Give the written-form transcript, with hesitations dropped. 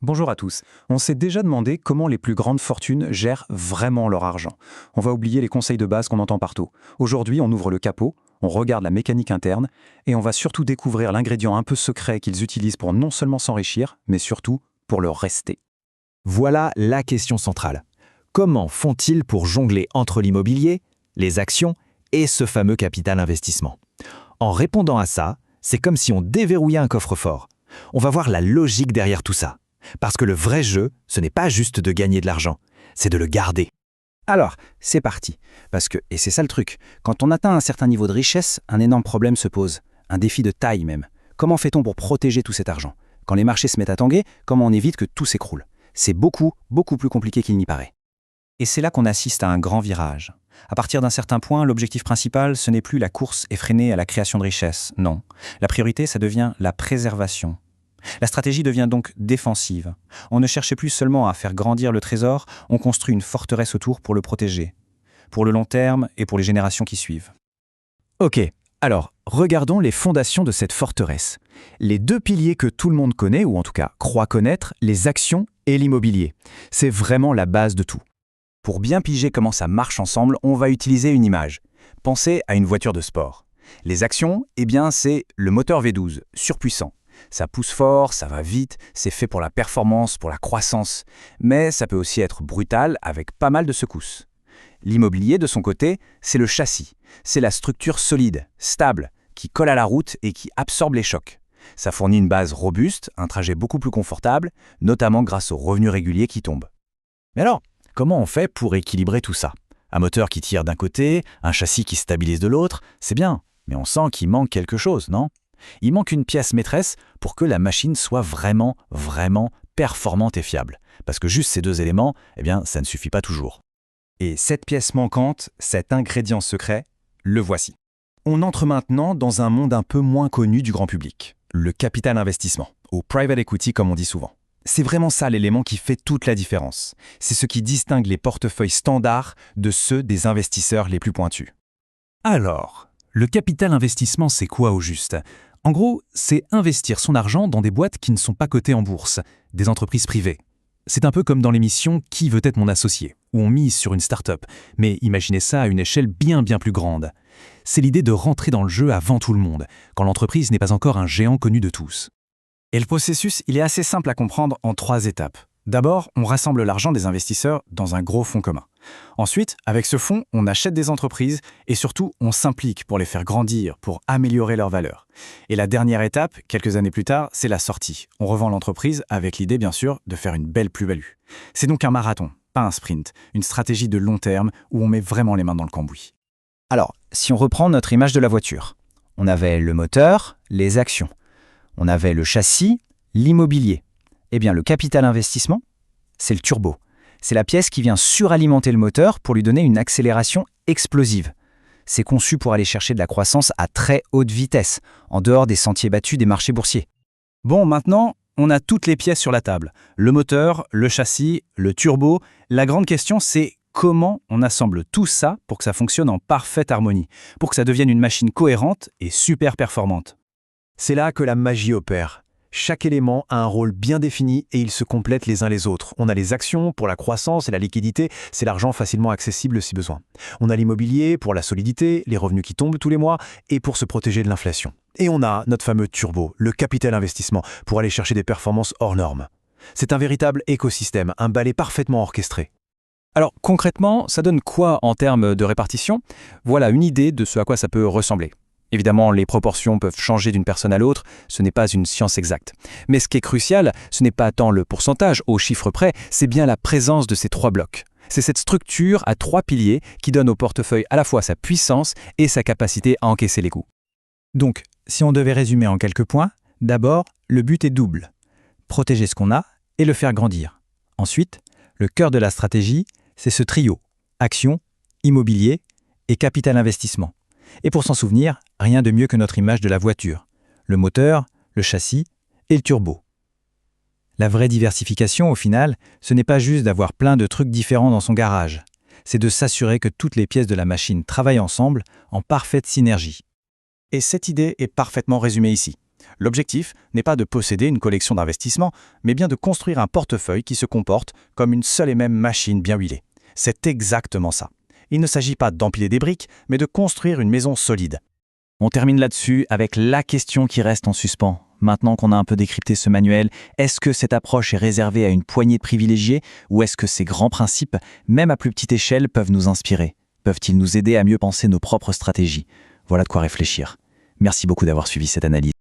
Bonjour à tous. On s'est déjà demandé comment les plus grandes fortunes gèrent vraiment leur argent. On va oublier les conseils de base qu'on entend partout. Aujourd'hui, on ouvre le capot, on regarde la mécanique interne et on va surtout découvrir l'ingrédient un peu secret qu'ils utilisent pour non seulement s'enrichir, mais surtout pour le rester. Voilà la question centrale. Comment font-ils pour jongler entre l'immobilier, les actions et ce fameux capital investissement? En répondant à ça, c'est comme si on déverrouillait un coffre-fort. On va voir la logique derrière tout ça. Parce que le vrai jeu, ce n'est pas juste de gagner de l'argent, c'est de le garder. Alors, c'est parti. Parce que, et c'est ça le truc, quand on atteint un certain niveau de richesse, un énorme problème se pose. Un défi de taille même. Comment fait-on pour protéger tout cet argent? Quand les marchés se mettent à tanguer, comment on évite que tout s'écroule? C'est beaucoup plus compliqué qu'il n'y paraît. Et c'est là qu'on assiste à un grand virage. À partir d'un certain point, l'objectif principal, ce n'est plus la course effrénée à la création de richesse, non. La priorité, ça devient la préservation. La stratégie devient donc défensive. On ne cherche plus seulement à faire grandir le trésor, on construit une forteresse autour pour le protéger. Pour le long terme et pour les générations qui suivent. Ok, alors regardons les fondations de cette forteresse. Les deux piliers que tout le monde connaît, ou en tout cas croit connaître, les actions et l'immobilier. C'est vraiment la base de tout. Pour bien piger comment ça marche ensemble, on va utiliser une image. Pensez à une voiture de sport. Les actions, c'est le moteur V12, surpuissant. Ça pousse fort, ça va vite, c'est fait pour la performance, pour la croissance. Mais ça peut aussi être brutal avec pas mal de secousses. L'immobilier, de son côté, c'est le châssis. C'est la structure solide, stable, qui colle à la route et qui absorbe les chocs. Ça fournit une base robuste, un trajet beaucoup plus confortable, notamment grâce aux revenus réguliers qui tombent. Mais alors, comment on fait pour équilibrer tout ça? Un moteur qui tire d'un côté, un châssis qui stabilise de l'autre, c'est bien. Mais on sent qu'il manque quelque chose, non? Il manque une pièce maîtresse pour que la machine soit vraiment performante et fiable. Parce que juste ces deux éléments, ça ne suffit pas toujours. Et cette pièce manquante, cet ingrédient secret, le voici. On entre maintenant dans un monde un peu moins connu du grand public, le capital investissement, ou private equity comme on dit souvent. C'est vraiment ça l'élément qui fait toute la différence. C'est ce qui distingue les portefeuilles standards de ceux des investisseurs les plus pointus. Alors, le capital investissement, c'est quoi au juste? En gros, c'est investir son argent dans des boîtes qui ne sont pas cotées en bourse, des entreprises privées. C'est un peu comme dans l'émission « Qui veut être mon associé ?», où on mise sur une start-up, mais imaginez ça à une échelle bien plus grande. C'est l'idée de rentrer dans le jeu avant tout le monde, quand l'entreprise n'est pas encore un géant connu de tous. Et le processus, il est assez simple à comprendre en 3 étapes. D'abord, on rassemble l'argent des investisseurs dans un gros fonds commun. Ensuite, avec ce fonds, on achète des entreprises et surtout, on s'implique pour les faire grandir, pour améliorer leur valeur. Et la dernière étape, quelques années plus tard, c'est la sortie. On revend l'entreprise avec l'idée, bien sûr, de faire une belle plus-value. C'est donc un marathon, pas un sprint, une stratégie de long terme où on met vraiment les mains dans le cambouis. Alors, si on reprend notre image de la voiture, on avait le moteur, les actions. On avait le châssis, l'immobilier. Le capital investissement, c'est le turbo. C'est la pièce qui vient suralimenter le moteur pour lui donner une accélération explosive. C'est conçu pour aller chercher de la croissance à très haute vitesse, en dehors des sentiers battus des marchés boursiers. Bon, maintenant, on a toutes les pièces sur la table. Le moteur, le châssis, le turbo. La grande question, c'est comment on assemble tout ça pour que ça fonctionne en parfaite harmonie, pour que ça devienne une machine cohérente et super performante. C'est là que la magie opère. Chaque élément a un rôle bien défini et ils se complètent les uns les autres. On a les actions pour la croissance et la liquidité, c'est l'argent facilement accessible si besoin. On a l'immobilier pour la solidité, les revenus qui tombent tous les mois et pour se protéger de l'inflation. Et on a notre fameux turbo, le capital investissement, pour aller chercher des performances hors normes. C'est un véritable écosystème, un ballet parfaitement orchestré. Alors concrètement, ça donne quoi en termes de répartition? Voilà une idée de ce à quoi ça peut ressembler. Évidemment, les proportions peuvent changer d'une personne à l'autre, ce n'est pas une science exacte. Mais ce qui est crucial, ce n'est pas tant le pourcentage au chiffre près, c'est bien la présence de ces 3 blocs. C'est cette structure à 3 piliers qui donne au portefeuille à la fois sa puissance et sa capacité à encaisser les coups. Donc, si on devait résumer en quelques points, d'abord, le but est double. Protéger ce qu'on a et le faire grandir. Ensuite, le cœur de la stratégie, c'est ce trio, action, immobilier et capital investissement. Et pour s'en souvenir, rien de mieux que notre image de la voiture, le moteur, le châssis et le turbo. La vraie diversification, au final, ce n'est pas juste d'avoir plein de trucs différents dans son garage. C'est de s'assurer que toutes les pièces de la machine travaillent ensemble en parfaite synergie. Et cette idée est parfaitement résumée ici. L'objectif n'est pas de posséder une collection d'investissements, mais bien de construire un portefeuille qui se comporte comme une seule et même machine bien huilée. C'est exactement ça. Il ne s'agit pas d'empiler des briques, mais de construire une maison solide. On termine là-dessus avec la question qui reste en suspens. Maintenant qu'on a un peu décrypté ce manuel, est-ce que cette approche est réservée à une poignée de privilégiés ou est-ce que ces grands principes, même à plus petite échelle, peuvent nous inspirer? Peuvent-ils nous aider à mieux penser nos propres stratégies? Voilà de quoi réfléchir. Merci beaucoup d'avoir suivi cette analyse.